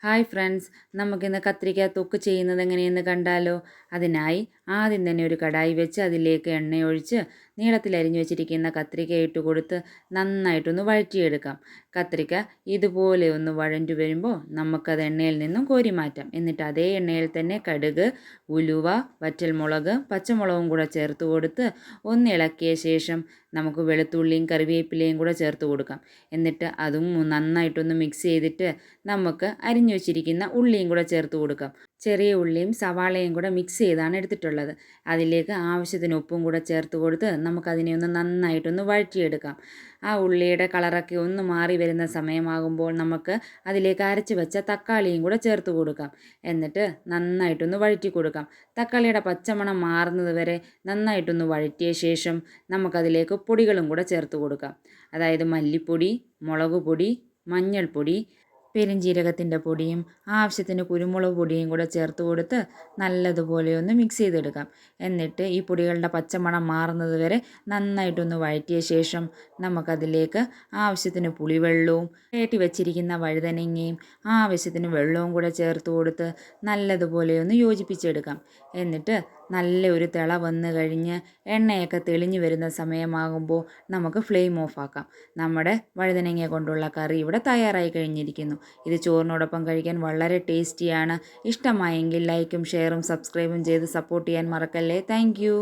Hi friends, നമുക്കിന്ന് കത്രിക്ക തൊക്ക് ചെയ്യുന്നത് എങ്ങനെയെന്ന് കണ്ടാലോ. അതിനായി ആദ്യം തന്നെ ഒരു കടായി വെച്ച് അതിലേക്ക് എണ്ണയൊഴിച്ച് നീളത്തിൽ അരിഞ്ഞു വെച്ചിരിക്കുന്ന കത്രിക്ക ഇട്ട് കൊടുത്ത് നന്നായിട്ടൊന്ന് വഴറ്റിയെടുക്കാം. കത്രിക്ക ഇതുപോലെ ഒന്ന് വഴണ്ടു വരുമ്പോൾ നമുക്കത് എണ്ണയിൽ നിന്നും കോരി മാറ്റാം. എന്നിട്ട് അതേ എണ്ണയിൽ തന്നെ കടുക്, ഉലുവ, വറ്റൽമുളക്, പച്ചമുളകും കൂടെ ചേർത്ത് കൊടുത്ത് ഒന്ന് ഇളക്കിയ ശേഷം നമുക്ക് വെളുത്തുള്ളിയും കറിവേപ്പിലയും കൂടെ ചേർത്ത് കൊടുക്കാം. എന്നിട്ട് അതും നന്നായിട്ടൊന്ന് മിക്സ് ചെയ്തിട്ട് നമുക്ക് അരിഞ്ഞു വെച്ചിരിക്കുന്ന ഉള്ളിയും കൂടെ ചേർത്ത് കൊടുക്കാം. ചെറിയ ഉള്ളിയും സവാളയും കൂടെ മിക്സ് ചെയ്താണ് എടുത്തിട്ടുള്ളത്. അതിലേക്ക് ആവശ്യത്തിന് ഉപ്പും കൂടെ ചേർത്ത് കൊടുത്ത് നമുക്കതിനെ ഒന്ന് നന്നായിട്ടൊന്ന് വഴറ്റിയെടുക്കാം. ആ ഉള്ളിയുടെ കളറൊക്കെ ഒന്ന് മാറി വരുന്ന സമയമാകുമ്പോൾ നമുക്ക് അതിലേക്ക് അരച്ച് വെച്ച തക്കാളിയും കൂടെ ചേർത്ത് കൊടുക്കാം. എന്നിട്ട് നന്നായിട്ടൊന്ന് വഴറ്റി കൊടുക്കാം. തക്കാളിയുടെ പച്ചമണം മാറുന്നത് വരെ നന്നായിട്ടൊന്ന് വഴറ്റിയ ശേഷം നമുക്കതിലേക്ക് പൊടികളും കൂടെ ചേർത്ത് കൊടുക്കാം. അതായത് മല്ലിപ്പൊടി, മുളക് പൊടി, മഞ്ഞൾപ്പൊടി, പെരുംജീരകത്തിൻ്റെ പൊടിയും ആവശ്യത്തിന് കുരുമുളക് പൊടിയും കൂടെ ചേർത്ത് കൊടുത്ത് നല്ലതുപോലെ ഒന്ന് മിക്സ് ചെയ്തെടുക്കാം. എന്നിട്ട് ഈ പൊടികളുടെ പച്ചമണം മാറുന്നത് വരെ നന്നായിട്ടൊന്ന് വഴറ്റിയ ശേഷം നമുക്കതിലേക്ക് ആവശ്യത്തിന് പുളിവെള്ളവും കയറ്റി വെച്ചിരിക്കുന്ന വഴുതനങ്ങയും ആവശ്യത്തിന് വെള്ളവും കൂടെ ചേർത്ത് കൊടുത്ത് നല്ലതുപോലെ ഒന്ന് യോജിപ്പിച്ചെടുക്കാം. എന്നിട്ട് നല്ല ഒരു തിള വന്ന് കഴിഞ്ഞ് എണ്ണയൊക്കെ തെളിഞ്ഞു വരുന്ന സമയമാകുമ്പോൾ നമുക്ക് ഫ്ലെയിം ഓഫ് ആക്കാം. നമ്മുടെ വഴുതനങ്ങ കൊണ്ടുള്ള കറി ഇവിടെ തയ്യാറായി കഴിഞ്ഞിരിക്കുന്നു. ഇത് ചോറിനോടൊപ്പം കഴിക്കാൻ വളരെ ടേസ്റ്റിയാണ്. ഇഷ്ടമായെങ്കിൽ ലൈക്കും ഷെയറും സബ്സ്ക്രൈബും ചെയ്ത് സപ്പോർട്ട് ചെയ്യാൻ മറക്കല്ലേ. താങ്ക്